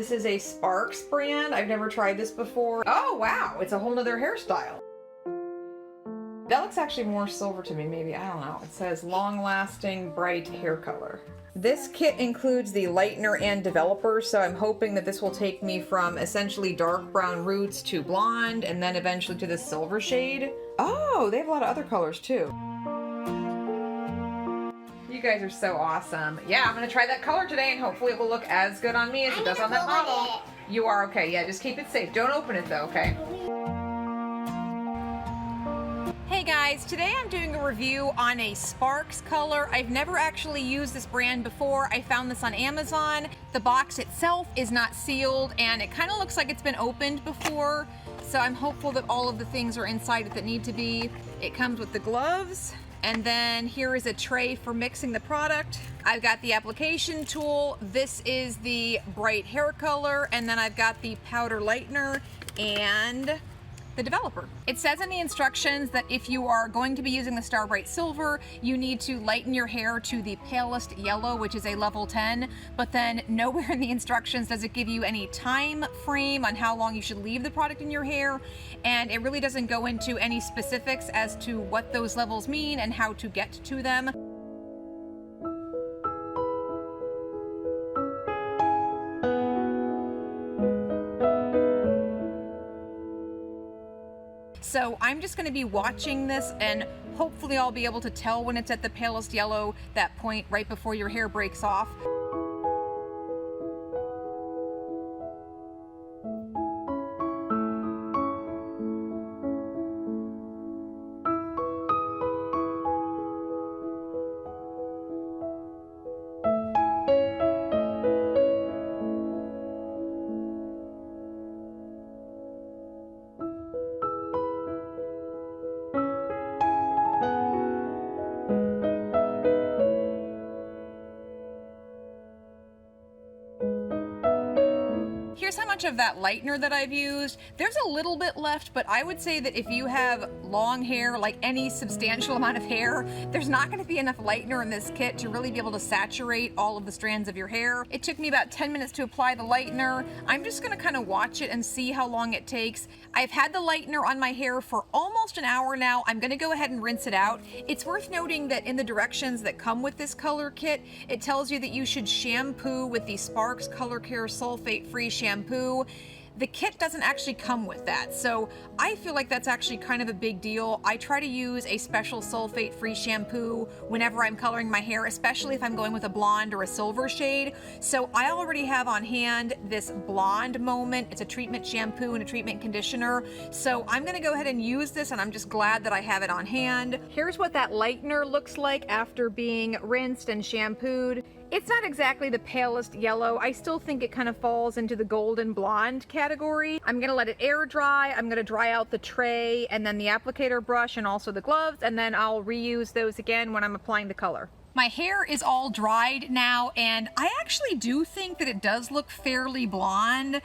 This is a Sparks brand. I've never tried this before. Oh wow, it's a whole nother hairstyle. That looks actually more silver to me, maybe, I don't know. It says long-lasting bright hair color. This kit includes the Lightener and Developer, so I'm hoping that this will take me from essentially dark brown roots to blonde, and then eventually to the silver shade. Oh, they have a lot of other colors too. You guys are so awesome. Yeah, I'm gonna try that color today, and hopefully it will look as good on me as it does on that model. You are okay, yeah, just keep it safe. Don't open it though, okay? Hey guys, today I'm doing a review on a Sparks color. I've never actually used this brand before. I found this on Amazon. The box itself is not sealed and it kind of looks like it's been opened before. So I'm hopeful that all of the things are inside it that need to be. It comes with the gloves, and then here is a tray for mixing the product. I've got the application tool. This is the bright hair color, and then I've got the powder lightener and the developer. It says in the instructions that if you are going to be using the Starbright Silver, you need to lighten your hair to the palest yellow, which is a level 10, but then nowhere in the instructions does it give you any time frame on how long you should leave the product in your hair, and it really doesn't go into any specifics as to what those levels mean and how to get to them. So I'm just going to be watching this, and hopefully I'll be able to tell when it's at the palest yellow, that point right before your hair breaks off. Here's how much of that lightener that I've used. There's a little bit left, but I would say that if you have long hair, like any substantial amount of hair, there's not going to be enough lightener in this kit to really be able to saturate all of the strands of your hair. It took me about 10 minutes to apply the lightener. I'm just going to kind of watch it and see how long it takes. I've had the lightener on my hair for almost an hour now. I'm going to go ahead and rinse it out. It's worth noting that in the directions that come with this color kit, it tells you that you should shampoo with the Sparks Color Care Sulfate-Free Shampoo. The kit doesn't actually come with that, so I feel like that's actually kind of a big deal. I try to use a special sulfate-free shampoo whenever I'm coloring my hair, especially if I'm going with a blonde or a silver shade. So I already have on hand this Blonde Moment. It's a treatment shampoo and a treatment conditioner. So I'm gonna go ahead and use this, and I'm just glad that I have it on hand. Here's what that lightener looks like after being rinsed and shampooed. It's not exactly the palest yellow. I still think it kind of falls into the golden blonde category. I'm gonna let it air dry. I'm gonna dry out the tray and then the applicator brush and also the gloves, and then I'll reuse those again when I'm applying the color. My hair is all dried now, and I actually do think that it does look fairly blonde.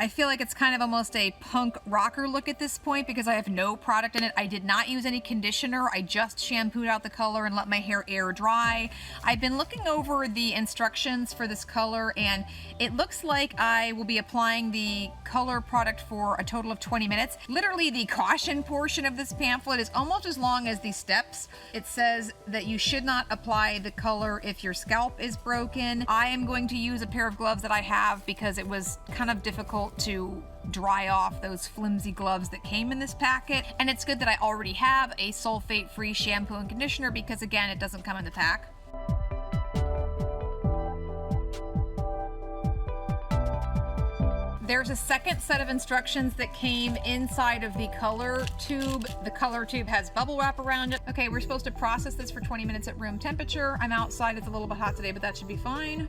I feel like it's kind of almost a punk rocker look at this point because I have no product in it. I did not use any conditioner. I just shampooed out the color and let my hair air dry. I've been looking over the instructions for this color, and it looks like I will be applying the color product for a total of 20 minutes. Literally, the caution portion of this pamphlet is almost as long as the steps. It says that you should not apply the color if your scalp is broken. I am going to use a pair of gloves that I have because it was kind of difficult to dry off those flimsy gloves that came in this packet, and it's good that I already have a sulfate-free shampoo and conditioner because, again, it doesn't come in the pack. There's a second set of instructions that came inside of the color tube. The color tube has bubble wrap around it. Okay, we're supposed to process this for 20 minutes at room temperature. I'm outside, it's a little bit hot today, but that should be fine.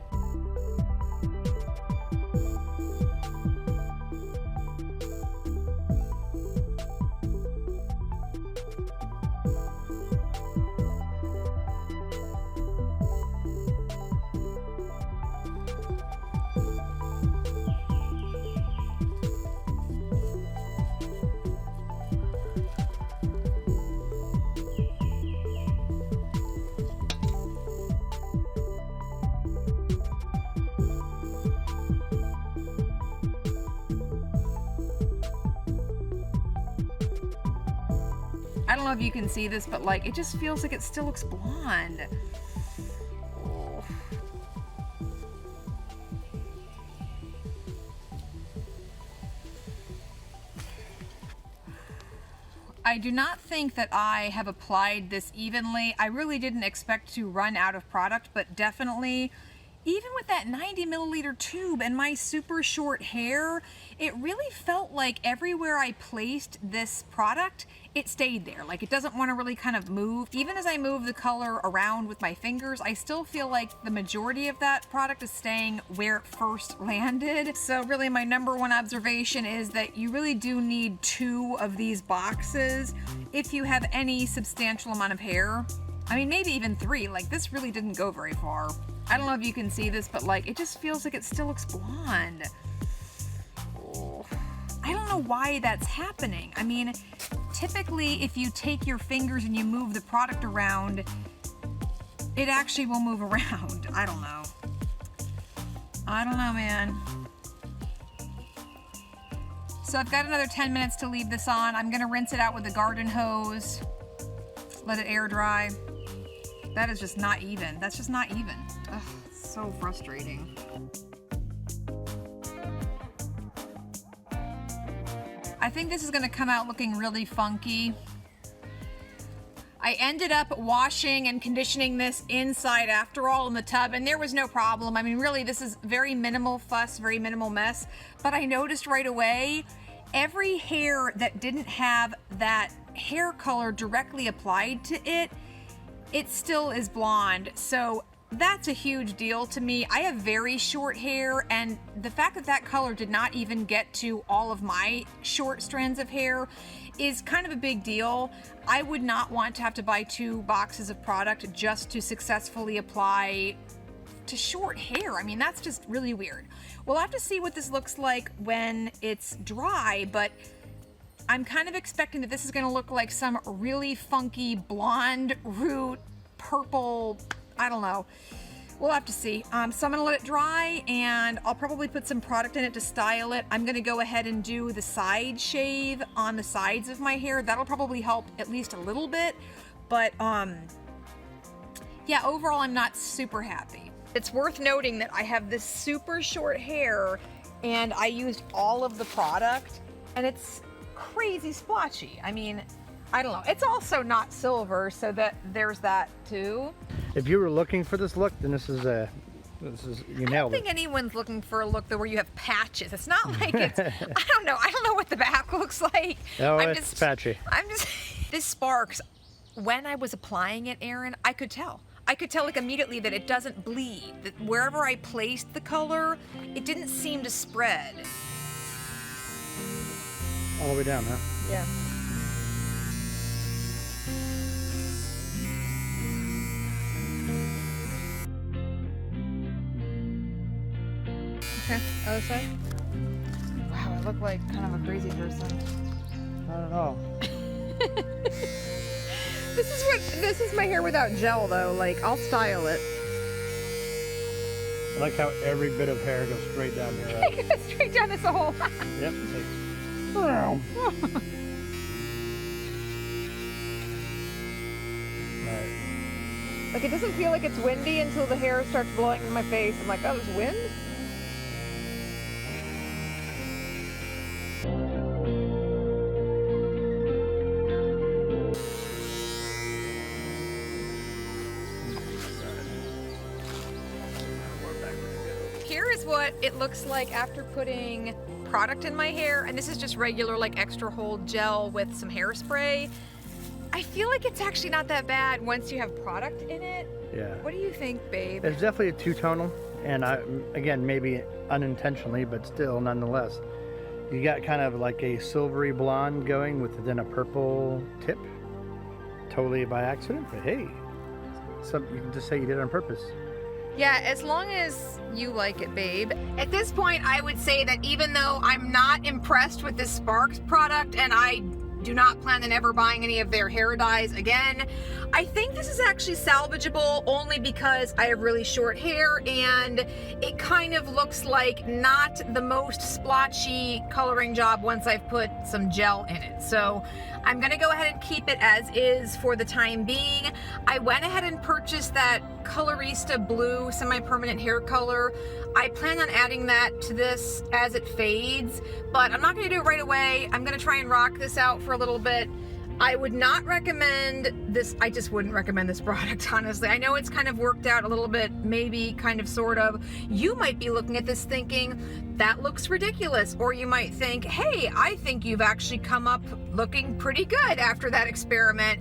don't know if you can see this, but like, it just feels like it still looks blonde. Oh. I do not think that I have applied this evenly. I really didn't expect to run out of product, but definitely, even with that 90 milliliter tube and my super short hair, it really felt like everywhere I placed this product, it stayed there. Like, it doesn't want to really kind of move. Even as I move the color around with my fingers, I still feel like the majority of that product is staying where it first landed. So really my number one observation is that you really do need 2 of these boxes if you have any substantial amount of hair. I mean, maybe even 3. Like, this really didn't go very far. I don't know if you can see this, but like, it just feels like it still looks blonde. Oh. I don't know why that's happening. I mean, typically if you take your fingers and you move the product around, it actually will move around. I don't know. I don't know, man. So I've got another 10 minutes to leave this on. I'm gonna rinse it out with a garden hose, let it air dry. That is just not even. That's just not even. Ugh, so frustrating. I think this is gonna come out looking really funky. I ended up washing and conditioning this inside after all in the tub, and there was no problem. I mean, really, this is very minimal fuss, very minimal mess, but I noticed right away, every hair that didn't have that hair color directly applied to it, it still is blonde. So that's a huge deal to me. I have very short hair, and the fact that that color did not even get to all of my short strands of hair is kind of a big deal. I would not want to have to buy 2 boxes of product just to successfully apply to short hair. I mean, that's just really weird. We'll have to see what this looks like when it's dry, but I'm kind of expecting that this is gonna look like some really funky blonde root purple, I don't know. We'll have to see. So I'm gonna let it dry, and I'll probably put some product in it to style it. I'm gonna go ahead and do the side shave on the sides of my hair. That'll probably help at least a little bit, but yeah, overall I'm not super happy. It's worth noting that I have this super short hair and I used all of the product, and it's crazy splotchy. I mean, I don't know. It's also not silver, so that there's that too. If you were looking for this look, then this is you nailed it. I don't think anyone's looking for a look though where you have patches. It's not like it's, I don't know what the back looks like. Oh, it's patchy. This sparks. When I was applying it, Aaron, I could tell like immediately that it doesn't bleed. That wherever I placed the color, it didn't seem to spread. All the way down, huh? Yeah. Okay, other side. Wow, I look like kind of a crazy person. Not at all. This is my hair without gel though. Like, I'll style it. I like how every bit of hair goes straight down here. It goes straight down this hole. Yep. Alright. Like, it doesn't feel like it's windy until the hair starts blowing in my face. I'm like, oh, there's wind? Here is what it looks like after putting product in my hair, and this is just regular like extra hold gel with some hairspray. I feel like it's actually not that bad once you have product in it. Yeah. What do you think, babe? It's definitely a two-tonal, and again, maybe unintentionally, but still, nonetheless, you got kind of like a silvery blonde going with then a purple tip. Totally by accident, but hey, you can just say you did it on purpose. Yeah, as long as you like it, babe. At this point, I would say that even though I'm not impressed with this Sparks product, and I Do not plan on ever buying any of their hair dyes again. I think this is actually salvageable only because I have really short hair and it kind of looks like not the most splotchy coloring job once I've put some gel in it. So I'm gonna go ahead and keep it as is for the time being. I went ahead and purchased that Colorista Blue semi-permanent hair color. I plan on adding that to this as it fades, but I'm not gonna do it right away. I'm gonna try and rock this out for a little bit. I would not recommend this. I just wouldn't recommend this product, honestly. I know it's kind of worked out a little bit, maybe, kind of, sort of. You might be looking at this thinking, that looks ridiculous. Or you might think, hey, I think you've actually come up looking pretty good after that experiment.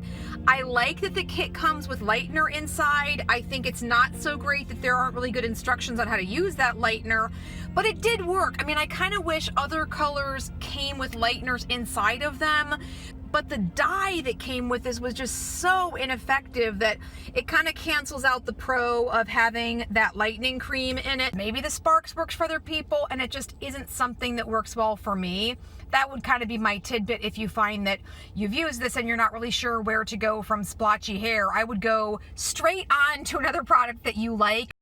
I like that the kit comes with lightener inside. I think it's not so great that there aren't really good instructions on how to use that lightener, but it did work. I mean, I kind of wish other colors came with lighteners inside of them, but the dye that came with this was just so ineffective that it kind of cancels out the pro of having that lightening cream in it. Maybe the sparks works for other people and it just isn't something that works well for me. That would kind of be my tidbit if you find that you've used this and you're not really sure where to go from splotchy hair. I would go straight on to another product that you like.